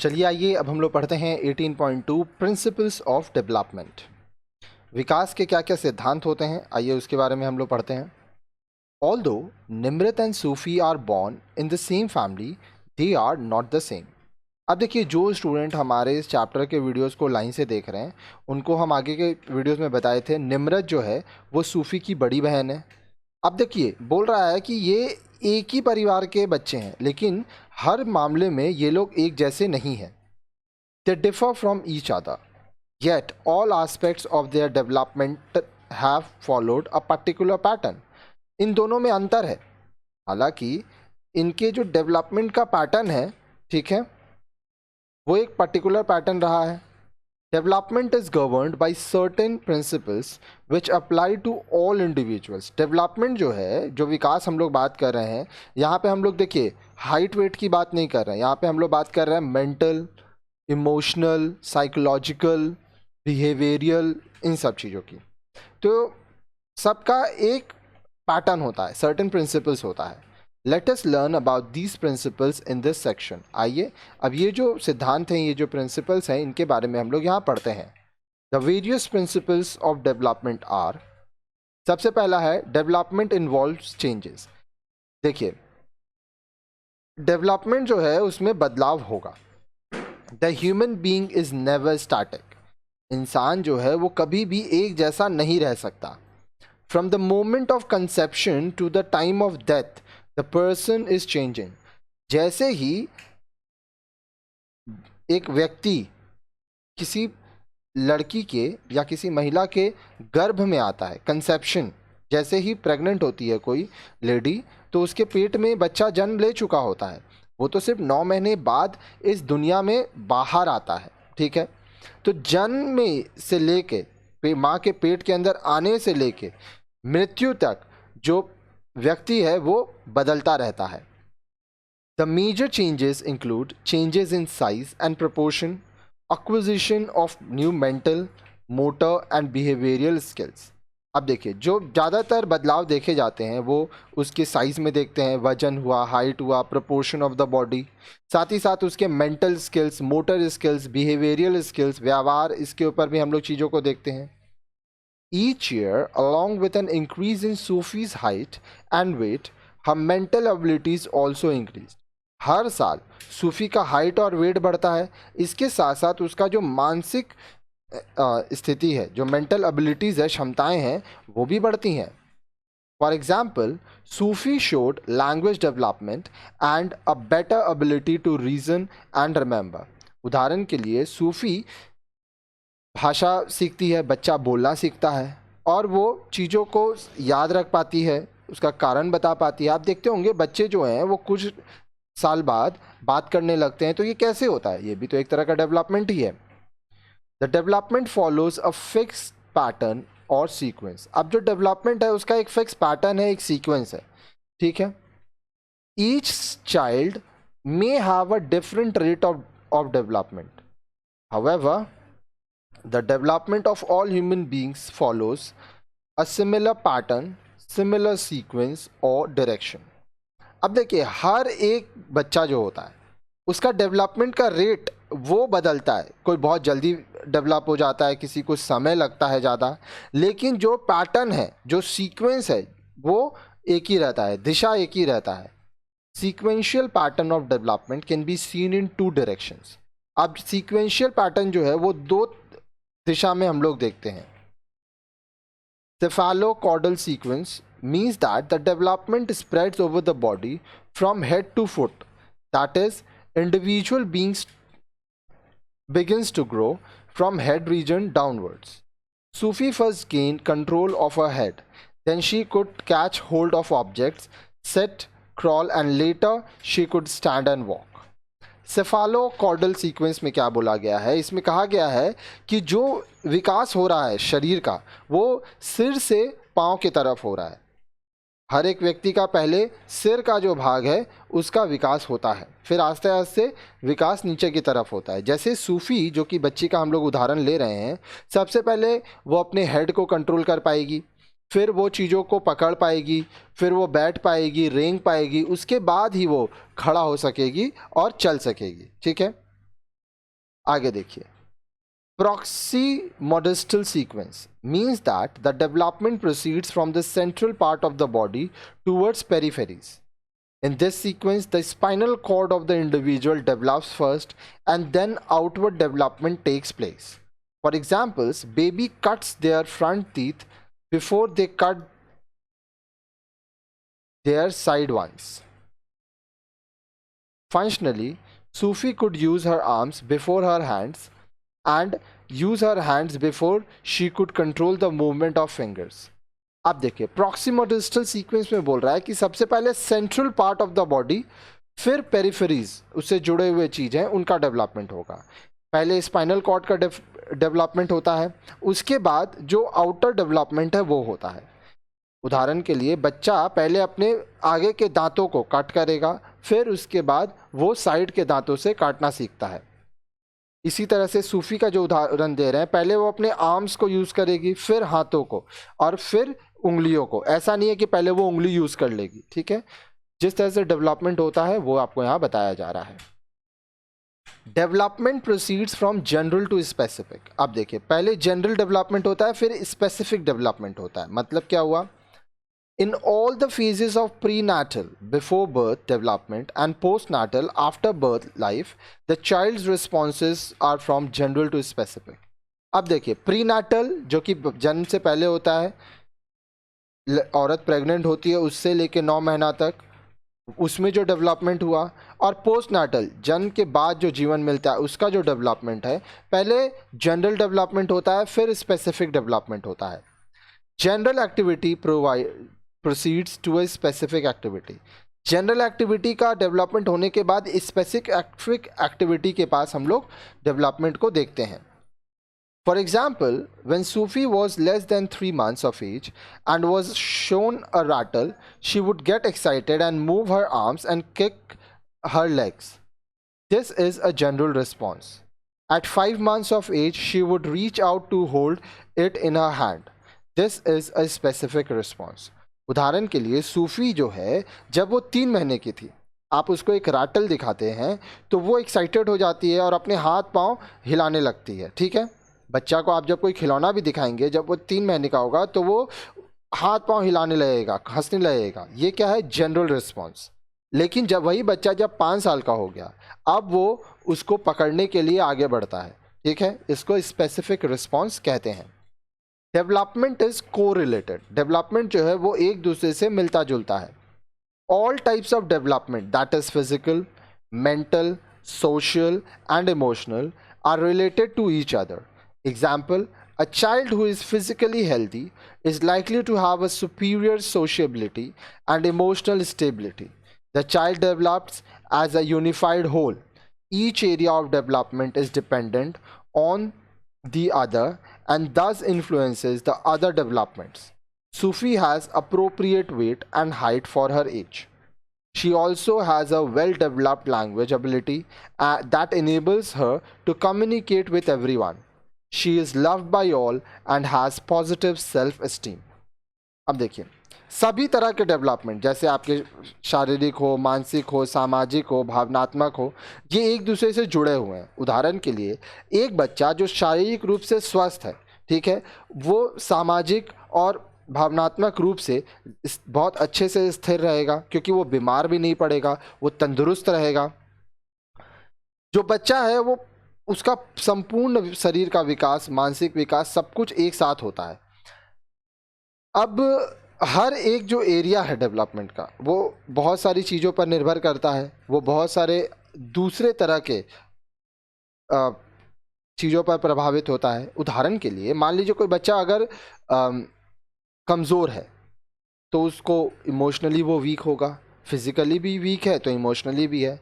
चलिए आइए अब हम लोग पढ़ते हैं 18.2 प्रिंसिपल्स ऑफ डेवलपमेंट। विकास के क्या क्या सिद्धांत होते हैं, आइए उसके बारे में हम लोग पढ़ते हैं। Although Nimrat and Sufi are born in the same family, they are not the same. अब देखिए, जो स्टूडेंट हमारे इस चैप्टर के वीडियोस को लाइन से देख रहे हैं उनको हम आगे के वीडियोस में बताए थे, निम्रत जो है वो सूफी की बड़ी बहन है। अब देखिए, बोल रहा है कि ये एक ही परिवार के बच्चे हैं, लेकिन हर मामले में ये लोग एक जैसे नहीं हैं। They differ from each other, yet all aspects of their development have followed a particular pattern. इन दोनों में अंतर है, हालांकि इनके जो डेवलपमेंट का पैटर्न है, ठीक है, वो एक पर्टिकुलर पैटर्न रहा है। Development is governed by certain principles which apply to all individuals. Development जो है, जो विकास हम लोग बात कर रहे हैं, यहाँ पे हम लोग देखिए हाइट वेट की बात नहीं कर रहे हैं, यहाँ पे हम लोग बात कर रहे हैं मेंटल, इमोशनल, साइकोलॉजिकल, बिहेवियरियल, इन सब चीज़ों की। तो सबका एक पैटर्न होता है, सर्टेन प्रिंसिपल्स होता है। Let us learn about these principles in this section. आइए अब ये जो सिद्धांत हैं, ये जो प्रिंसिपल्स हैं, इनके बारे में हम लोग यहाँ पढ़ते हैं। The various principles of development are, सबसे पहला है डेवलपमेंट इन्वॉल्व्स चेंजेस। देखिए, डेवलपमेंट जो है उसमें बदलाव होगा। The human being is never static. इंसान जो है वो कभी भी एक जैसा नहीं रह सकता। From the moment of conception to the time of death the person is changing. जैसे ही एक व्यक्ति किसी लड़की के या किसी महिला के गर्भ में आता है, कंसेप्शन, जैसे ही प्रेग्नेंट होती है कोई लेडी, तो उसके पेट में बच्चा जन्म ले चुका होता है, वो तो सिर्फ 9 महीने बाद इस दुनिया में बाहर आता है, ठीक है। तो जन्म में से लेके माँ के पेट के अंदर आने से लेके मृत्यु तक जो व्यक्ति है वो बदलता रहता है। The major changes include changes in size and proportion, acquisition of new mental, motor and behavioral skills। अब देखिए, जो ज़्यादातर बदलाव देखे जाते हैं वो उसके साइज़ में देखते हैं, वजन हुआ, हाइट हुआ, प्रोपोर्शन ऑफ द बॉडी, साथ ही साथ उसके mental skills, motor skills, behavioural skills, व्यवहार, इसके ऊपर भी हम लोग चीज़ों को देखते हैं। Each year along with an increase in Sufi's height and weight, her mental abilities also increased। हर साल सूफी का हाइट और वेट बढ़ता है, इसके साथ साथ उसका जो मानसिक स्थिति है, जो मेंटल एबिलिटीज़ है, क्षमताएं हैं, वो भी बढ़ती हैं। For example, Sufi showed language development and a better ability to reason and remember. उदाहरण के लिए, सूफी भाषा सीखती है, बच्चा बोलना सीखता है और वो चीज़ों को याद रख पाती है, उसका कारण बता पाती है। आप देखते होंगे बच्चे जो हैं वो कुछ साल बाद बात करने लगते हैं, तो ये कैसे होता है? ये भी तो एक तरह का डेवलपमेंट ही है। The development follows a fix pattern और सीक्वेंस। अब जो डेवलपमेंट है उसका एक फिक्स पैटर्न है, एक सीक्वेंस है, ठीक है। Each child may have a different rate of development, however the development of all human beings follows a similar pattern, similar sequence और डायरेक्शन। अब देखिए, हर एक बच्चा जो होता है उसका डेवलपमेंट का रेट वो बदलता है। कोई बहुत जल्दी डेवलप हो जाता है, किसी को समय लगता है ज़्यादा, लेकिन जो पैटर्न है, जो सीक्वेंस है, वो एक ही रहता है, दिशा एक ही रहता है। Sequential pattern of development can be seen in 2 directions. अब सीक्वेंशियल पैटर्न जो है वो 2 दिशा में हम लोग देखते हैं। Cephalocaudal sequence means that the development spreads over the body from head to foot. That is, individual beings begins to grow from head region downwards. Sufi first gained control of her head. Then she could catch hold of objects, sit, crawl, and later she could stand and walk. Cephalocaudal sequence में क्या बोला गया है? इसमें कहा गया है कि जो विकास हो रहा है शरीर का, वो सिर से पाँव की तरफ हो रहा है। हर एक व्यक्ति का पहले सिर का जो भाग है उसका विकास होता है, फिर आस्ते आस्ते विकास नीचे की तरफ होता है। जैसे सूफी, जो कि बच्ची का हम लोग उदाहरण ले रहे हैं, सबसे पहले वो अपने हेड को कंट्रोल कर पाएगी, फिर वो चीज़ों को पकड़ पाएगी, फिर वो बैठ पाएगी, रेंग पाएगी, उसके बाद ही वो खड़ा हो सकेगी और चल सकेगी, ठीक है। आगे देखिए, proximodistal sequence means that the development proceeds from the central part of the body towards peripheries. In this sequence, the spinal cord of the individual develops first and then outward development takes place. For examples, baby cuts their front teeth before they cut their side ones. Functionally, Sufi could use her arms before her hands and use her hands before she could control the movement of fingers. अब देखिए, प्रॉक्सिमोडिस्टल sequence में बोल रहा है कि सबसे पहले central part of the body, फिर पेरिफेरीज, उससे जुड़े हुए चीज़ें, उनका डेवलपमेंट होगा. पहले स्पाइनल कॉर्ड का डेवलपमेंट होता है, उसके बाद जो आउटर डेवलपमेंट है वो होता है. उदाहरण के लिए, बच्चा पहले अपने आगे के दांतों को काट करेगा, फिर उसके बाद वो साइड के दांतों से काटना सीखता है. इसी तरह से सूफी का जो उदाहरण दे रहे हैं, पहले वो अपने आर्म्स को यूज़ करेगी, फिर हाथों को, और फिर उंगलियों को. ऐसा नहीं है कि पहले वो उंगली यूज़ कर लेगी. ठीक है, जिस तरह से डेवलपमेंट होता है वो आपको यहाँ बताया जा रहा है. Development proceeds from general to specific. अब देखिए, पहले जनरल डेवलपमेंट होता है, फिर स्पेसिफिक डेवलपमेंट होता है. मतलब क्या हुआ? In all the phases of prenatal, before birth development, and postnatal, after birth life, the child's responses are from general to specific. अब देखिए, प्रीनाटल जो कि जन्म से पहले होता है, औरत प्रेग्नेंट होती है उससे लेके 9 महीना तक, उसमें जो डेवलपमेंट हुआ, और पोस्टनाटल जन्म के बाद जो जीवन मिलता है उसका जो डेवलपमेंट है, पहले जनरल डेवलपमेंट होता है, फिर स्पेसिफिक डेवलपमेंट होता है. General activity proceeds to a specific activity. General activity का डेवलपमेंट होने के बाद स्पेसिफिक एक्टिविटी के पास हम लोग डेवलपमेंट को देखते हैं. For example, when Sufi was less than 3 months of age and was shown a rattle, she would get excited and move her arms and kick her legs. This is a general response. At 5 months of age, she would reach out to hold it in her hand. This is a specific response. उदाहरण के लिए, सूफी जो है जब वो 3 महीने की थी, आप उसको एक राटल दिखाते हैं तो वो एक्साइटेड हो जाती है और अपने हाथ पांव हिलाने लगती है. ठीक है, बच्चा को आप जब कोई खिलौना भी दिखाएंगे, जब वो 3 महीने का होगा तो वो हाथ पांव हिलाने लगेगा, हंसने लगेगा. ये क्या है? General response. लेकिन जब वही बच्चा जब 5 साल का हो गया, अब वो उसको पकड़ने के लिए आगे बढ़ता है. ठीक है, इसको स्पेसिफिक रिस्पॉन्स कहते हैं. Development is correlated. डेवलपमेंट जो है वो एक दूसरे से मिलता जुलता है. All types of development, that is physical, mental, social and emotional, are related to each other. Example, a child who is physically healthy is likely to have a superior sociability and emotional stability. The child develops as a unified whole. Each area of development is dependent on the other and thus influences the other developments. Sufi has appropriate weight and height for her age. She also has a well-developed language ability that enables her to communicate with everyone. She is loved by all and has positive self-esteem. अब देखिए, सभी तरह के development, जैसे आपके शारीरिक हो, मानसिक हो, सामाजिक हो, भावनात्मक हो, ये एक दूसरे से जुड़े हुए हैं. उदाहरण के लिए, एक बच्चा जो शारीरिक रूप से स्वस्थ है, ठीक है, वो सामाजिक और भावनात्मक रूप से बहुत अच्छे से स्थिर रहेगा, क्योंकि वो बीमार भी नहीं पड़ेगा, वो तंदुरुस्त रहेगा. जो बच्चा है वो उसका संपूर्ण शरीर का विकास, मानसिक विकास, सब कुछ एक साथ होता है. अब हर एक जो एरिया है डेवलपमेंट का, वो बहुत सारी चीज़ों पर निर्भर करता है, वो बहुत सारे दूसरे तरह के चीज़ों पर प्रभावित होता है. उदाहरण के लिए, मान लीजिए कोई बच्चा अगर कमज़ोर है तो उसको इमोशनली वो वीक होगा, फिजिकली भी वीक है तो इमोशनली भी है.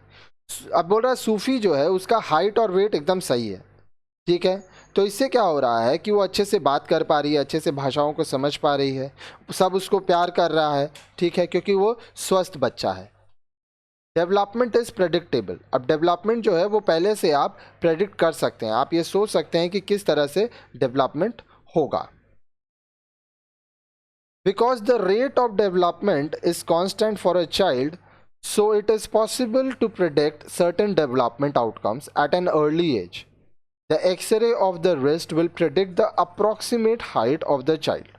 अब बोल रहा है सूफी जो है उसका हाइट और वेट एकदम सही है. ठीक है, तो इससे क्या हो रहा है कि वो अच्छे से बात कर पा रही है, अच्छे से भाषाओं को समझ पा रही है, सब उसको प्यार कर रहा है. ठीक है, क्योंकि वो स्वस्थ बच्चा है. Development is predictable. अब डेवलपमेंट जो है वो पहले से आप प्रेडिक्ट कर सकते हैं, आप ये सोच सकते हैं कि किस तरह से डेवलपमेंट होगा. Because the rate of development is constant for a child, so it is possible to predict certain development outcomes at an early age. The x-ray of the wrist will predict the approximate height of the child.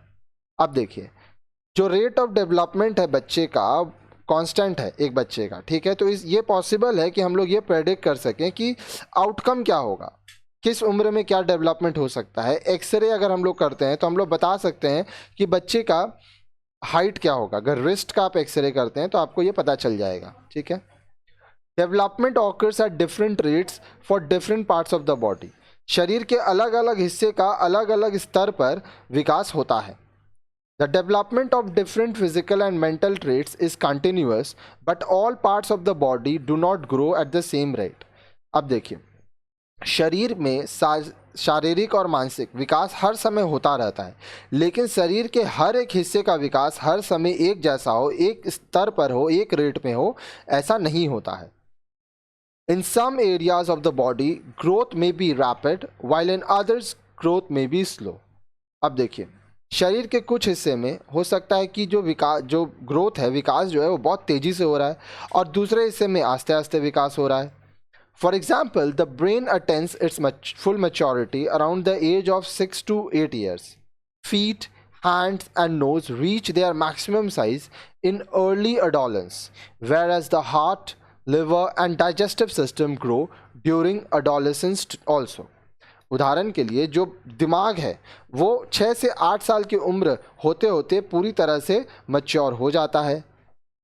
अब देखिए, जो rate of development है बच्चे का constant है एक बच्चे का, ठीक है, तो ये पॉसिबल है कि हम लोग ये प्रेडिक्ट कर सकें कि आउटकम क्या होगा, किस उम्र में क्या डेवलपमेंट हो सकता है। एक्सरे अगर हम लोग करते हैं तो हम लोग बता सकते हैं कि बच्चे का हाइट क्या होगा। अगर रिस्ट का आप एक्सरे करते हैं तो आपको ये पता चल जाएगा, ठीक है। Development occurs at different rates for different parts of the body. शरीर के अलग अलग हिस्से का अलग अलग स्तर पर विकास होता है। The development of different physical and mental traits is continuous, but all parts of the body do not grow at the same rate. अब देखिए, शरीर में शारीरिक और मानसिक विकास हर समय होता रहता है, लेकिन शरीर के हर एक हिस्से का विकास हर समय एक जैसा हो, एक स्तर पर हो, एक रेट में हो, ऐसा नहीं होता है। In some areas of the body, growth may be rapid, while in others, growth may be slow. अब देखिए, शरीर के कुछ हिस्से में हो सकता है कि जो ग्रोथ है, विकास जो है वो बहुत तेज़ी से हो रहा है, और दूसरे हिस्से में आस्ते आस्ते विकास हो रहा है। For example, the brain attains its full maturity around the age of 6 to 8 years. Feet, hands and nose reach their maximum size in early adolescence, whereas the heart, liver and digestive system grow during adolescence also. उदाहरण के लिए, जो दिमाग है वो 6 से 8 साल की उम्र होते होते पूरी तरह से मैच्योर हो जाता है।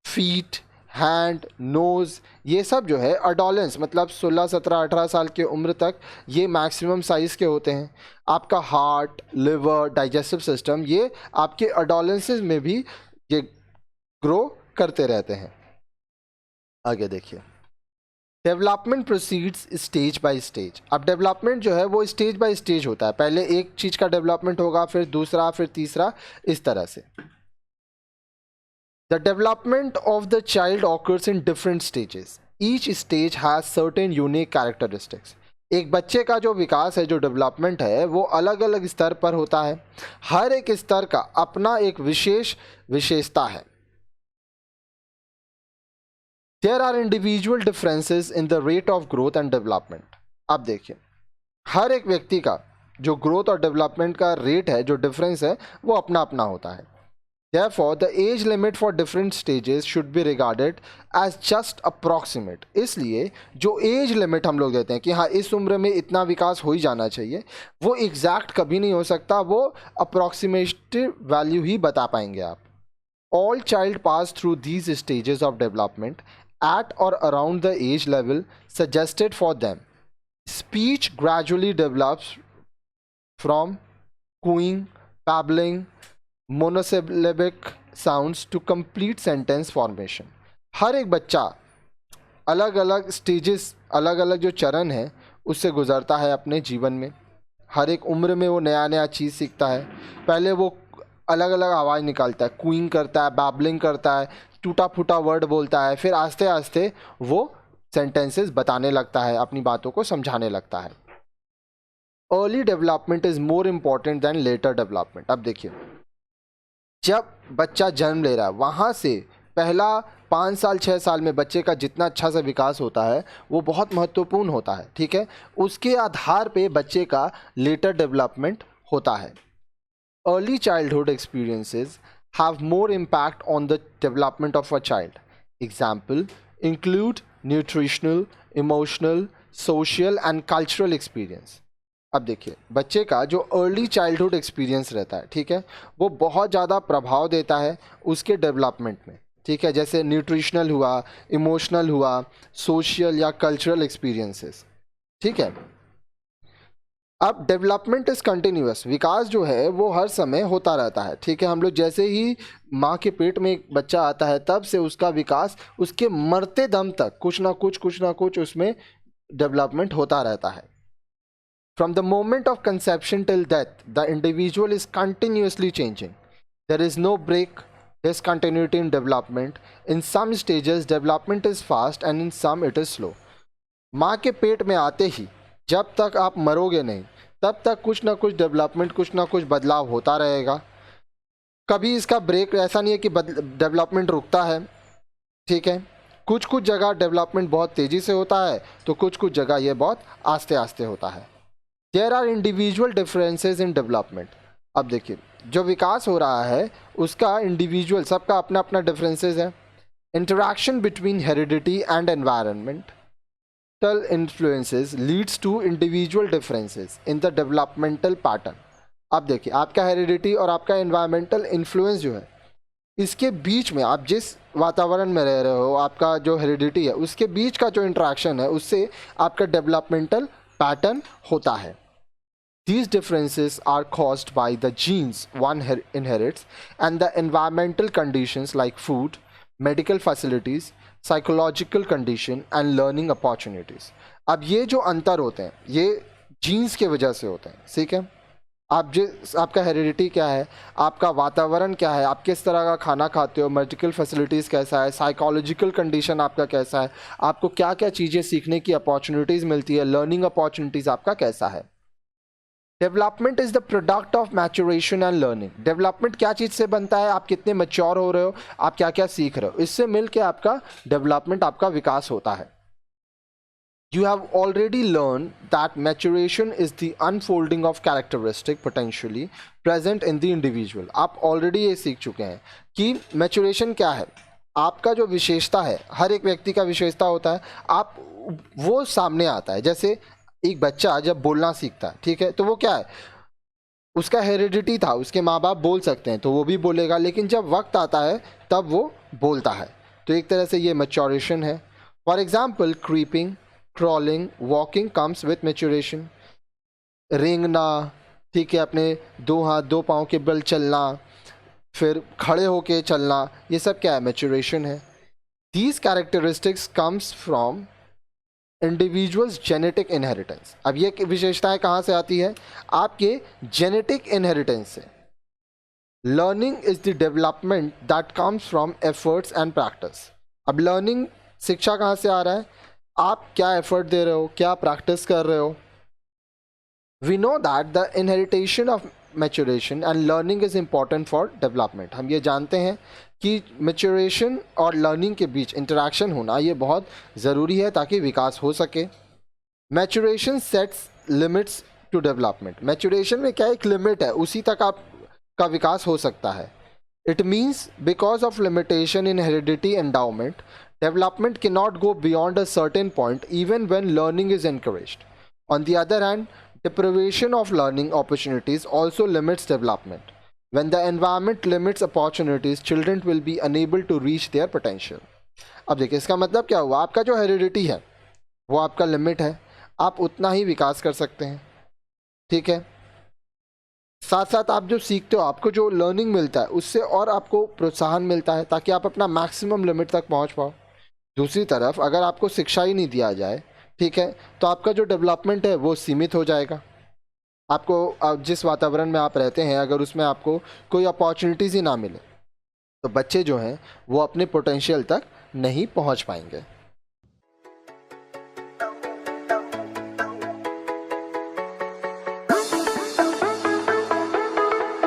फीट, हैंड, नोज़, ये सब जो है अडोलेंस मतलब 16, 17, 18 साल की उम्र तक ये मैक्सिमम साइज़ के होते हैं। आपका हार्ट, लिवर, डाइजेस्टिव सिस्टम, ये आपके अडोलेंसेस में भी ये ग्रो करते रहते हैं। आगे देखिए, development proceeds stage by stage. अब डेवलपमेंट जो है वो स्टेज बाय स्टेज होता है, पहले एक चीज़ का डेवलपमेंट होगा, फिर दूसरा, फिर तीसरा, इस तरह से। The development of the child occurs in different stages, each stage has certain unique characteristics. एक बच्चे का जो विकास है, जो डेवलपमेंट है, वो अलग अलग स्तर पर होता है। हर एक स्तर का अपना एक विशेषता है। There are individual differences in the rate of growth and development. अब देखिए, हर एक व्यक्ति का जो ग्रोथ और डेवलपमेंट का रेट है, जो डिफरेंस है, वो अपना अपना होता है। Therefore, the age limit for different stages should be regarded as just approximate. इसलिए जो एज लिमिट हम लोग देते हैं कि हाँ इस उम्र में इतना विकास हो ही जाना चाहिए, वो एग्जैक्ट कभी नहीं हो सकता, वो अप्रॉक्सीमेटिव वैल्यू ही बता पाएंगे आप। All child pass through these stages of development at or around the age level suggested for them. Speech gradually develops from cooing, babbling, monosyllabic sounds to complete sentence formation. हर एक बच्चा अलग अलग स्टेजेस, अलग अलग जो चरण है उससे गुजरता है अपने जीवन में। हर एक उम्र में वो नया नया चीज़ सीखता है। पहले वो अलग अलग आवाज़ निकालता है, क्वीइंग करता है, बैबलिंग करता है, टूटा फूटा वर्ड बोलता है, फिर आस्ते आस्ते वो सेंटेंसेस बताने लगता है, अपनी बातों को समझाने लगता है। Early development is more important than later development. अब देखिए, जब बच्चा जन्म ले रहा है वहाँ से पहला 5 साल 6 साल में बच्चे का जितना अच्छा सा विकास होता है वो बहुत महत्वपूर्ण होता है, ठीक है। उसके आधार पे बच्चे का लेटर डेवलपमेंट होता है। Early childhood experiences have more impact on the development of a child. Example include nutritional, emotional, social and cultural experience. अब देखिए, बच्चे का जो अर्ली चाइल्डहुड एक्सपीरियंस रहता है, ठीक है, वो बहुत ज़्यादा प्रभाव देता है उसके डेवलपमेंट में, ठीक है। जैसे न्यूट्रिशनल हुआ, इमोशनल हुआ, सोशल या कल्चरल एक्सपीरियंसेस, ठीक है। अब डेवलपमेंट इज़ कंटिन्यूअस, विकास जो है वो हर समय होता रहता है, ठीक है। हम लोग जैसे ही माँ के पेट में एक बच्चा आता है तब से उसका विकास उसके मरते दम तक कुछ ना कुछ उसमें डेवलपमेंट होता रहता है। From the moment of conception till death the individual is continuously changing, there is no break, discontinuity in development. In some stages development is fast and in some it is slow. माँ के पेट में आते ही जब तक आप मरोगे नहीं तब तक कुछ ना कुछ डेवलपमेंट, कुछ ना कुछ बदलाव होता रहेगा। कभी इसका ब्रेक, ऐसा नहीं है कि डेवलपमेंट रुकता है, ठीक है। कुछ जगह डेवलपमेंट बहुत तेज़ी से होता है तो कुछ जगह ये बहुत आस्ते आस्ते होता है। There are individual differences in development. अब देखिए जो विकास हो रहा है उसका इंडिविजुअल, सबका अपना अपना डिफरेंसेस है। Interaction between heredity and environmental influences leads to individual differences in the developmental pattern. अब देखिए आपका हेरिडिटी और आपका एनवायरमेंटल इन्फ्लुएंस जो है, इसके बीच में आप जिस वातावरण में रह रहे हो, आपका जो हेरिडिटी है उसके बीच का जो इंटरेक्शन है उससे आपका डेवलपमेंटल पैटर्न होता है। These differences are caused by the genes one inherits and the environmental conditions like food, medical facilities, psychological condition and learning opportunities। अब ये जो अंतर होते हैं ये जीन्स के वजह से होते हैं, ठीक है। आप जिस आपका हेरिडिटी क्या है, आपका वातावरण क्या है, आप किस तरह का खाना खाते हो, मेडिकल फैसिलिटीज़ कैसा है, साइकोलॉजिकल कंडीशन आपका कैसा है, आपको क्या क्या चीज़ें सीखने की अपॉर्चुनिटीज़ मिलती है, लर्निंग अपॉर्चुनिटीज़ आपका कैसा है। Development is the product of maturation and learning. Development क्या चीज़ से बनता है, आप कितने मैच्योर हो रहे हो, आप क्या क्या सीख रहे हो, इससे मिलकर आपका डेवलपमेंट, आपका विकास होता है। You have already learned that maturation is the unfolding of characteristic potentially present in the individual। आप ऑलरेडी ये सीख चुके हैं कि मैच्योरेशन क्या है, आपका जो विशेषता है, हर एक व्यक्ति का विशेषता होता है, आप वो सामने आता है। जैसे एक बच्चा जब बोलना सीखता है, ठीक है, तो वो क्या है, उसका हेरिडिटी था, उसके माँ बाप बोल सकते हैं तो वो भी बोलेगा, लेकिन जब वक्त आता है तब वो बोलता है। तो एक तरह से ये मैच्योरेशन है। For example creeping, crawling, walking comes with maturation. रेंगना, ठीक है, अपने दो हाथ दो पाँव के बल चलना, फिर खड़े होके चलना, ये सब क्या है, मैच्योरेशन है। These characteristics comes from individuals genetic inheritance. अब ये विशेषताएं कहाँ से आती है, आपके जेनेटिक इनहेरिटेंस से। Learning is the development that comes from efforts and practice. अब लर्निंग, शिक्षा कहाँ से आ रहा है, आप क्या एफर्ट दे रहे हो, क्या प्रैक्टिस कर रहे हो। We know that the inheritation of maturation and learning is important for development. हम ये जानते हैं कि मैच्योरेशन और लर्निंग के बीच इंटरेक्शन होना ये बहुत ज़रूरी है ताकि विकास हो सके। Maturation sets limits to development. Maturation में क्या एक लिमिट है, उसी तक आपका विकास हो सकता है। It means because of limitation in heredity endowment, development cannot go beyond a certain point even when learning is encouraged. On the other hand, deprivation of learning opportunities also limits development. When the environment limits opportunities, children will be unable to reach their potential। अब देखिए इसका मतलब क्या हुआ, आपका जो heredity है वो आपका लिमिट है, आप उतना ही विकास कर सकते हैं, ठीक है। साथ साथ आप जो सीखते हो, आपको जो लर्निंग मिलता है उससे और आपको प्रोत्साहन मिलता है ताकि आप अपना मैक्सिमम लिमिट तक पहुंच पाओ। दूसरी तरफ अगर आपको शिक्षा ही नहीं दिया जाए, ठीक है, तो आपका जो डेवलपमेंट है वो सीमित हो जाएगा। आपको जिस वातावरण में आप रहते हैं अगर उसमें आपको कोई अपॉर्चुनिटीज़ ही ना मिले तो बच्चे जो हैं वो अपने पोटेंशियल तक नहीं पहुंच पाएंगे।